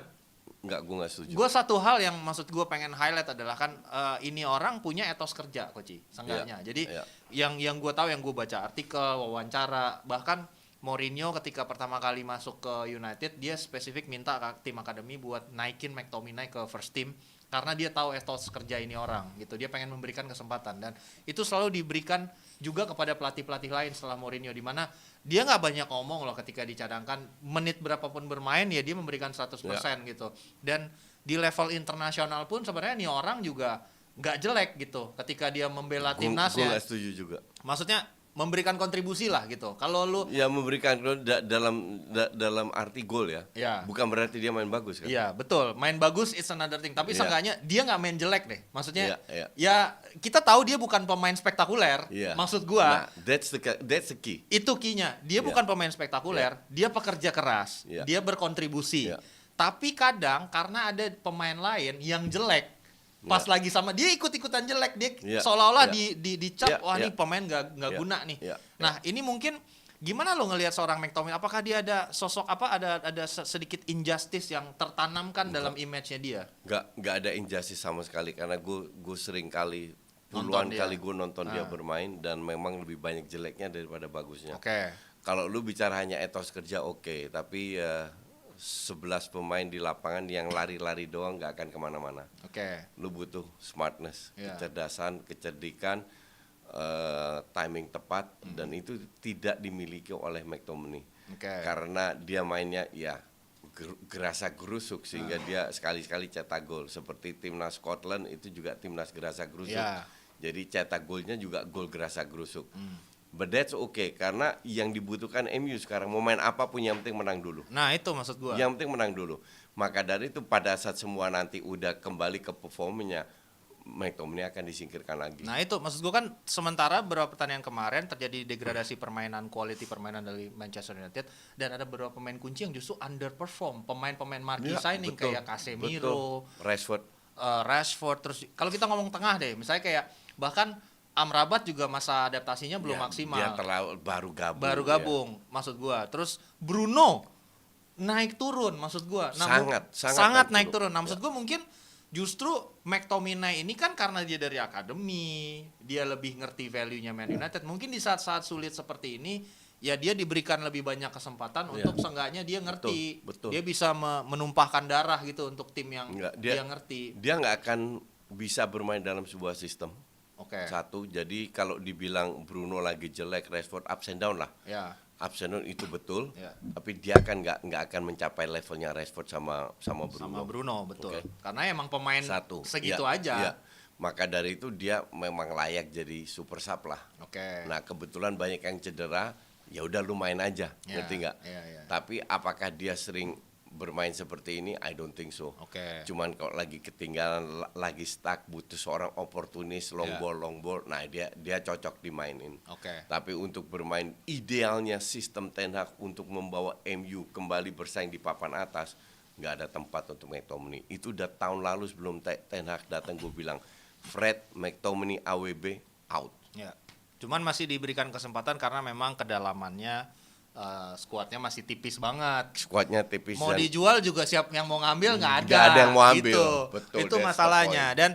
nggak setuju. gue satu hal yang maksud gue pengen highlight adalah kan ini orang punya etos kerja, Koci, seenggaknya. Iya, Jadi iya. yang gue tahu, yang gue baca artikel, wawancara, bahkan Mourinho ketika pertama kali masuk ke United, dia spesifik minta tim akademi buat naikin McTominay ke first team karena dia tahu etos kerja ini orang gitu. Dia pengen memberikan kesempatan dan itu selalu diberikan juga kepada pelatih-pelatih lain setelah Mourinho, di mana dia nggak banyak ngomong loh ketika dicadangkan, menit berapapun bermain ya dia memberikan 100% gitu. Dan di level internasional pun sebenarnya nih orang juga nggak jelek gitu ketika dia membela Gue timnasnya. nggak setuju juga. Maksudnya memberikan kontribusi lah gitu. Kalau lu Ya memberikan gol dalam arti gol ya. Ya. Bukan berarti dia main bagus kan. iya betul, main bagus it's another thing. Tapi Iya. seenggaknya dia nggak main jelek deh. Maksudnya Iya, iya. ya kita tahu dia bukan pemain spektakuler. Iya. Maksud gua Nah, that's the key. itu key-nya. Dia Iya. bukan pemain spektakuler, dia pekerja keras, Iya. dia berkontribusi. Iya. Tapi kadang karena ada pemain lain yang jelek, pas Iya. lagi sama dia ikut-ikutan jelek, dia Iya. seolah-olah Iya. dicap, Iya. wah Iya. ini pemain nggak Iya. guna nih. Iya. Nah ini mungkin gimana lo ngelihat seorang McTominay? Apakah dia ada sosok ada sedikit injustice yang tertanamkan dalam image-nya dia? Nggak ada injustice sama sekali karena gue sering kali Nonton puluhan dia. kali gue nonton dia Ah. bermain dan memang lebih banyak jeleknya daripada bagusnya. Oke. Kalau lu bicara hanya etos kerja oke, tapi 11 pemain di lapangan yang lari-lari doang nggak akan kemana-mana. Oke. Lu butuh smartness, Iya. kecerdasan, kecerdikan, timing tepat dan itu tidak dimiliki oleh McTominay. Okay. Karena dia mainnya ya gerasa gerusuk sehingga dia sekali-sekali cetak gol. Seperti timnas Scotland itu juga timnas gerasa gerusuk. Yeah. Jadi cetak golnya juga gol gerasa gerusuk. But that's okay karena yang dibutuhkan MU sekarang mau main apapun yang penting menang dulu. Nah itu maksud gua. Yang penting menang dulu. Maka dari itu pada saat semua nanti udah kembali ke performanya, McTominay akan disingkirkan lagi. Nah itu maksud gue kan sementara beberapa pertandingan kemarin terjadi degradasi permainan, quality permainan dari Manchester United dan ada beberapa pemain kunci yang justru underperform, pemain-pemain marquee signing betul, kayak Casemiro, Rashford, terus kalau kita ngomong tengah deh, misalnya kayak bahkan Amrabat juga masa adaptasinya belum maksimal. Dia baru gabung, maksud gue. Terus Bruno naik turun, maksud gue. Sangat naik turun. Nah, maksud gue mungkin justru McTominay ini kan karena dia dari akademi, dia lebih ngerti value-nya Man United. Mungkin di saat-saat sulit seperti ini, ya dia diberikan lebih banyak kesempatan untuk seenggaknya dia ngerti. Betul. Dia bisa menumpahkan darah gitu untuk tim yang dia ngerti. Dia nggak akan bisa bermain dalam sebuah sistem. Okay. Satu, jadi kalau dibilang Bruno lagi jelek, Rashford ups and down lah. Yeah. Ups and down itu betul, Yeah. tapi dia kan nggak akan mencapai levelnya Rashford sama Bruno. Sama Bruno, betul. Okay. Karena emang pemain segitu aja. Maka dari itu dia memang layak jadi super sub lah. Okay. Nah kebetulan banyak yang cedera, ya udah lu main aja, ngerti nggak? Tapi apakah dia sering bermain seperti ini? I don't think so. Cuman kalau lagi ketinggalan, lagi stuck, butuh seorang oportunis long ball, nah dia cocok dimainin. Tapi untuk bermain idealnya sistem Ten Hag untuk membawa MU kembali bersaing di papan atas, nggak ada tempat untuk McTominay. Itu udah tahun lalu sebelum Ten Hag datang gue bilang, Fred, McTominay, AWB out. Ya. Cuman masih diberikan kesempatan karena memang kedalamannya skuadnya masih tipis banget. Skuadnya tipis. Mau dijual juga siap yang mau ngambil nggak ada. Nggak ada yang mau ambil. Gitu. Betul, itu masalahnya. Dan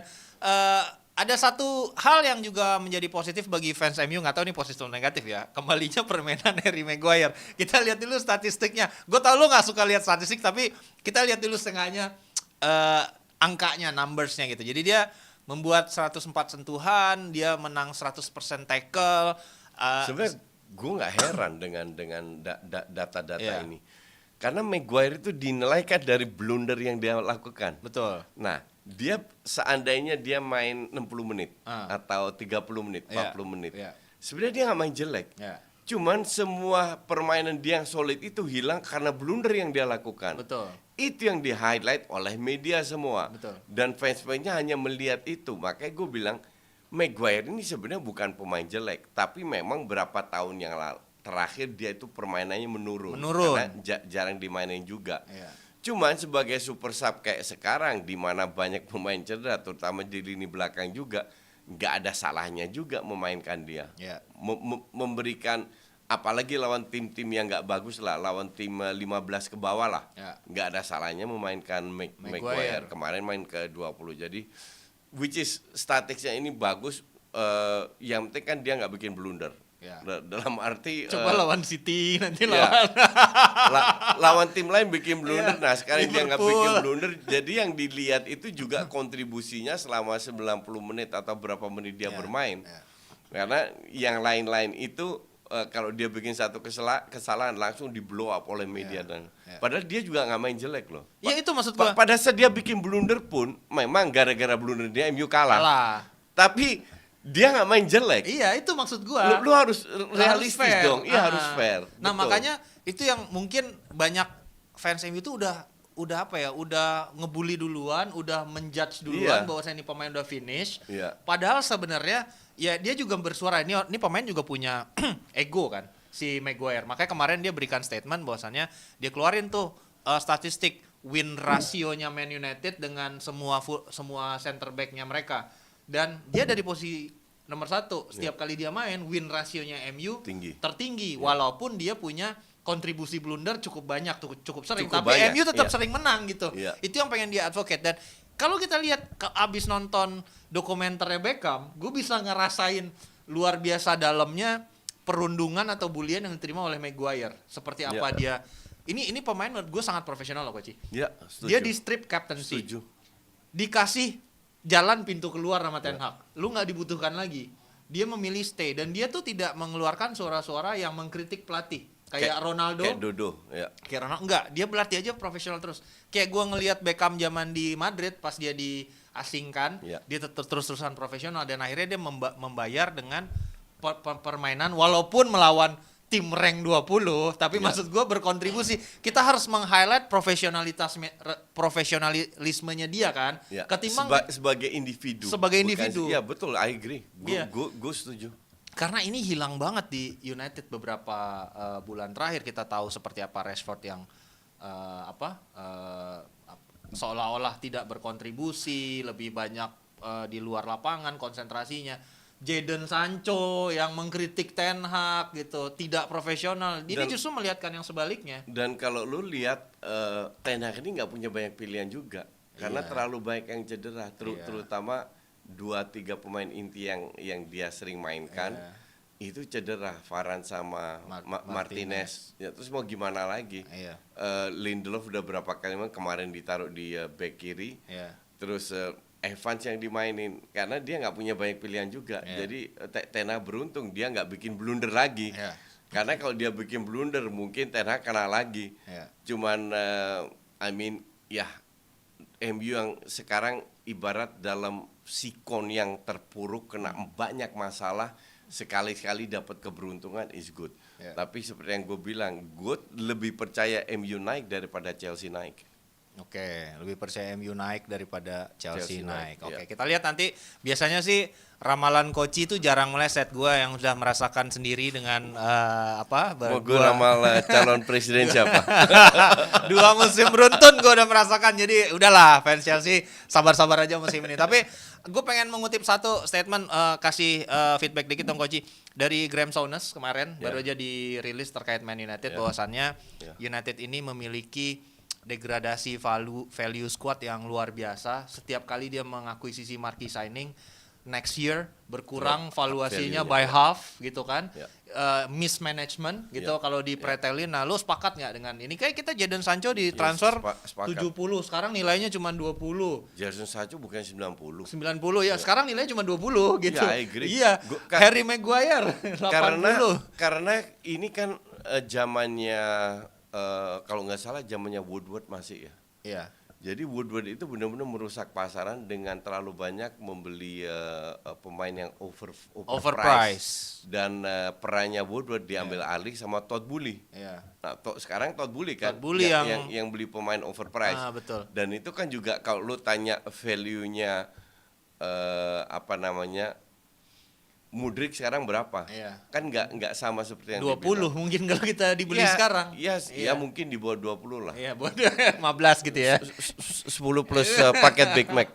ada satu hal yang juga menjadi positif bagi fans MU, nggak tahu ini positif atau negatif ya. Kembalinya permainan Harry Maguire. Kita lihat dulu statistiknya. Gue tau lu nggak suka lihat statistik, tapi kita lihat dulu setengahnya angkanya, numbersnya gitu. Jadi dia membuat 104 sentuhan, dia menang 100% tackle. Sebenarnya gue nggak heran dengan data-data ini, karena Maguire itu dinilaikan dari blunder yang dia lakukan. Betul. Nah, dia seandainya dia main 60 menit atau 30 menit, 40 menit, sebenarnya dia nggak main jelek. Cuman semua permainan dia yang solid itu hilang karena blunder yang dia lakukan. Betul. Itu yang di-highlight oleh media semua. Betul. Dan fans-fansnya hanya melihat itu. Makanya gue bilang, Maguire ini sebenarnya bukan pemain jelek, tapi memang berapa tahun yang terakhir dia itu permainannya menurun. Karena jarang dimainin juga. Cuman sebagai super sub kayak sekarang, di mana banyak pemain cedera, terutama di lini belakang juga, nggak ada salahnya juga memainkan dia. Memberikan, apalagi lawan tim-tim yang nggak bagus lah, lawan tim 15 ke bawah lah, nggak ada salahnya memainkan Maguire. Kemarin main ke 20, jadi which is statistiknya ini bagus, yang penting kan dia nggak bikin blunder. Dalam arti coba lawan City nanti lawan tim lain bikin blunder. Nah sekarang dia nggak bikin blunder, jadi yang dilihat itu juga kontribusinya selama 90 menit atau berapa menit dia bermain. Karena yang lain-lain itu kalau dia bikin satu kesalahan langsung di blow up oleh media dan padahal dia juga nggak main jelek loh. Ya itu maksud gua. Pada saat dia bikin blunder pun memang gara-gara blunder dia MU kalah. Tapi dia nggak main jelek. Iya itu maksud gua. Lu harus realistis dong. Iya harus fair. Nah betul. Makanya itu yang mungkin banyak fans MU itu udah apa ya, udah ngebully duluan, udah menjudge duluan bahwa ini pemain udah finish. Padahal sebenarnya ya dia juga bersuara, ini pemain juga punya ego kan, si Maguire. Makanya kemarin dia berikan statement bahwasannya dia keluarin tuh statistik win rasionya Man United dengan semua center back-nya mereka. Dan dia dari posisi nomor 1, setiap kali dia main win rasionya MU tertinggi, walaupun dia punya kontribusi blunder cukup banyak, cukup sering, tapi MU tetap sering menang gitu. Itu yang pengen dia advocate. Dan kalau kita lihat abis nonton dokumenternya Beckham, gue bisa ngerasain luar biasa dalamnya perundungan atau bulian yang diterima oleh Maguire. Seperti apa dia. Ini pemain menurut gue sangat profesional loh Coach. Dia di strip captaincy. Dikasih jalan pintu keluar sama Ten Hag. Lu nggak dibutuhkan lagi. dia memilih stay dan dia tuh tidak mengeluarkan suara-suara yang mengkritik pelatih. Kayak Ronaldo. Kayak Dodo, ya. Kayak Ronaldo enggak, dia berlatih aja profesional terus. Kayak gua ngelihat Beckham zaman di Madrid pas dia diasingkan, dia terus-terusan profesional dan akhirnya dia membayar dengan permainan walaupun melawan tim rank 20, tapi maksud gue berkontribusi. Kita harus meng-highlight profesionalismenya dia kan, ketimbang sebagai individu. Sebagai individu. Iya betul, I agree. Gue setuju. Karena ini hilang banget di United beberapa bulan terakhir. Kita tahu seperti apa Rashford yang seolah-olah tidak berkontribusi, lebih banyak di luar lapangan konsentrasinya. Jadon Sancho yang mengkritik Ten Hag gitu, tidak profesional. Ini justru melihatkan yang sebaliknya. Dan kalau lu lihat Ten Hag ini nggak punya banyak pilihan juga, karena terlalu banyak yang cedera, terutama 2-3 pemain inti yang dia sering mainkan itu cedera, Varane sama Martinez. Ya, terus mau gimana lagi? Lindelof udah berapa kali kemarin ditaruh di back kiri, terus Evans yang dimainin karena dia nggak punya banyak pilihan juga. Jadi Ten Hag beruntung dia nggak bikin blunder lagi. Karena kalau dia bikin blunder mungkin Ten Hag kena lagi. Cuman MU yang sekarang ibarat dalam sikon yang terpuruk, kena banyak masalah, sekali-sekali dapat keberuntungan is good. Tapi seperti yang gue bilang, gue lebih percaya MU naik daripada Chelsea naik. Oke, lebih percaya MU naik daripada Chelsea naik. Oke, kita lihat nanti. Biasanya sih ramalan Koci itu jarang meleset. Gue yang sudah merasakan sendiri dengan gue ramal calon presiden siapa? 2 musim beruntun gue udah merasakan. Jadi udahlah fans Chelsea sabar-sabar aja musim ini. Tapi gue pengen mengutip satu statement, kasih feedback dikit dong Koci. Dari Graham Souness kemarin baru aja dirilis terkait Man United bahwasannya United ini memiliki degradasi value squad yang luar biasa. Setiap kali dia mengakuisisi marquee signing, next year berkurang valuasinya by half gitu kan. Mismanagement gitu kalau dipretelin. Nah, lu sepakat nggak dengan ini? Kayak kita Jadon Sancho di transfer 70, sekarang nilainya cuma 20. Jadon Sancho bukan 90 ya, sekarang nilainya cuma 20 gitu. I agree. Iya, Harry Maguire 80. Karena ini kan zamannya kalau nggak salah zamannya Woodward masih ya. Iya. Jadi Woodward itu benar-benar merusak pasaran dengan terlalu banyak membeli pemain yang overprice. Dan perannya Woodward diambil alih sama Todd Boehly. Iya. Nah, sekarang Todd Boehly kan yang beli pemain overprice. Betul. Dan itu kan juga kalau lu tanya value-nya Mudryk sekarang berapa? Kan nggak sama seperti yang 20 dibilang. Mungkin kalau kita dibeli sekarang. Iya, mungkin di bawah 20 lah. Iya, 15 gitu ya. 10 plus paket Big Mac.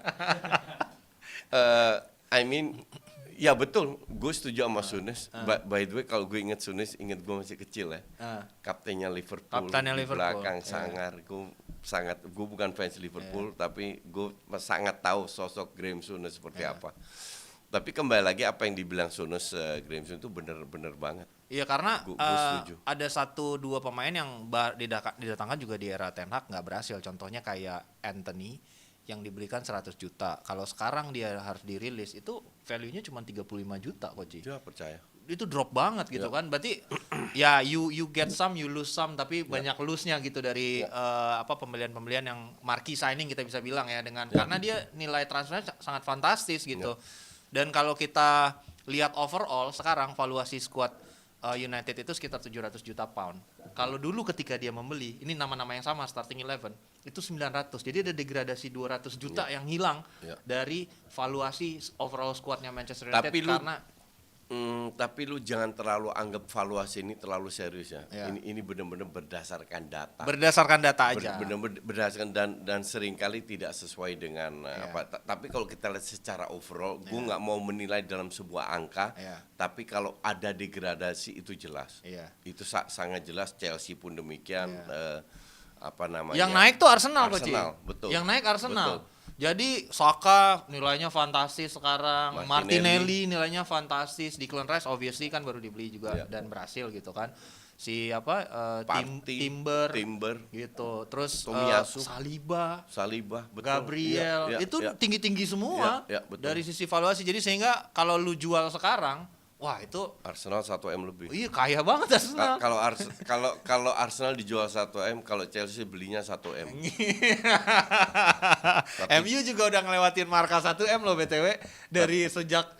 Ya betul, gue setuju sama Souness. By the way, kalau gue inget Souness, inget gue masih kecil ya. Kaptennya Liverpool. Di belakang sangar. Gue bukan fans Liverpool, tapi gue sangat tahu sosok Graham Souness seperti apa. Tapi kembali lagi apa yang dibilang Souness, Graham Souness itu bener banget. Iya, karena ada 1-2 pemain yang didatangkan juga di era Ten Hag nggak berhasil. Contohnya kayak Anthony yang dibelikan 100 juta. Kalau sekarang dia harus dirilis itu value-nya cuma 35 juta Coach. Ya, percaya. Itu drop banget gitu kan. Berarti ya you get some, you lose some, tapi banyak lose-nya gitu dari pembelian-pembelian yang marquee signing kita bisa bilang ya karena dia nilai transfernya sangat fantastis gitu. Dan kalau kita lihat overall sekarang valuasi squad United itu sekitar 700 juta pound. Kalau dulu ketika dia membeli, ini nama-nama yang sama starting 11, itu 900. Jadi ada degradasi 200 juta yang hilang dari valuasi overall squadnya Manchester United tapi lu jangan terlalu anggap valuasi ini terlalu serius ya. Ini benar-benar berdasarkan data. Berdasarkan data aja. Benar-benar berdasarkan dan seringkali tidak sesuai dengan tapi kalau kita lihat secara overall, gue nggak mau menilai dalam sebuah angka. Tapi kalau ada degradasi itu jelas. Itu sangat jelas. Chelsea pun demikian. Yang naik tuh Arsenal, betul. Yang naik Arsenal. Betul. Jadi Saka nilainya fantastis sekarang, Martinelli nilainya fantastis, Declan Rice obviously kan baru dibeli juga dan berhasil gitu kan. Si Timber gitu. Terus Saliba, betul. Gabriel itu tinggi-tinggi semua dari sisi valuasi. Jadi sehingga kalau lu jual sekarang, wah itu Arsenal 1M lebih. Iya kaya banget Arsenal. Kalau Arsenal dijual 1M, kalau Chelsea belinya 1M. MU juga udah ngelewatin marka 1M loh BTW dari sejak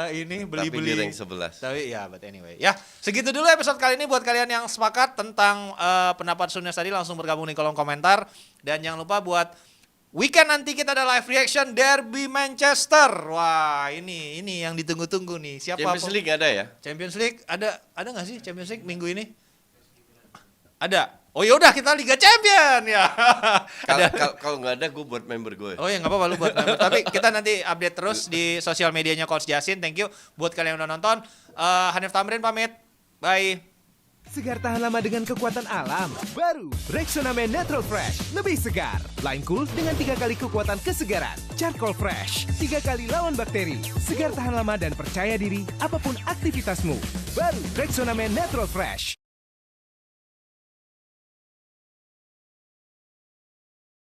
ini beli-beli. Tapi di rank 11. Tapi ya, but anyway. Ya, segitu dulu episode kali ini buat kalian yang sepakat tentang pendapat Sunes tadi langsung bergabung di kolom komentar. Dan jangan lupa buat weekend nanti kita ada live reaction Derby Manchester. Wah, ini yang ditunggu-tunggu nih. Siapa? Champions League ada ya? Champions League ada nggak sih Champions League minggu ini? Ada. Oh ya udah kita Liga Champion ya. Kalau nggak ada gue buat member gue. Oh ya nggak apa-apa lu buat member. Tapi kita nanti update terus di sosial medianya Coach Jasin. Thank you buat kalian yang udah nonton. Hanif Tamrin pamit. Bye. Segar tahan lama dengan kekuatan alam. Baru Rexona Men Natural Fresh. Lebih segar. Lime Cool dengan 3 kali kekuatan kesegaran. Charcoal Fresh. 3 kali lawan bakteri. Segar tahan lama dan percaya diri apapun aktivitasmu. Baru Rexona Men Natural Fresh.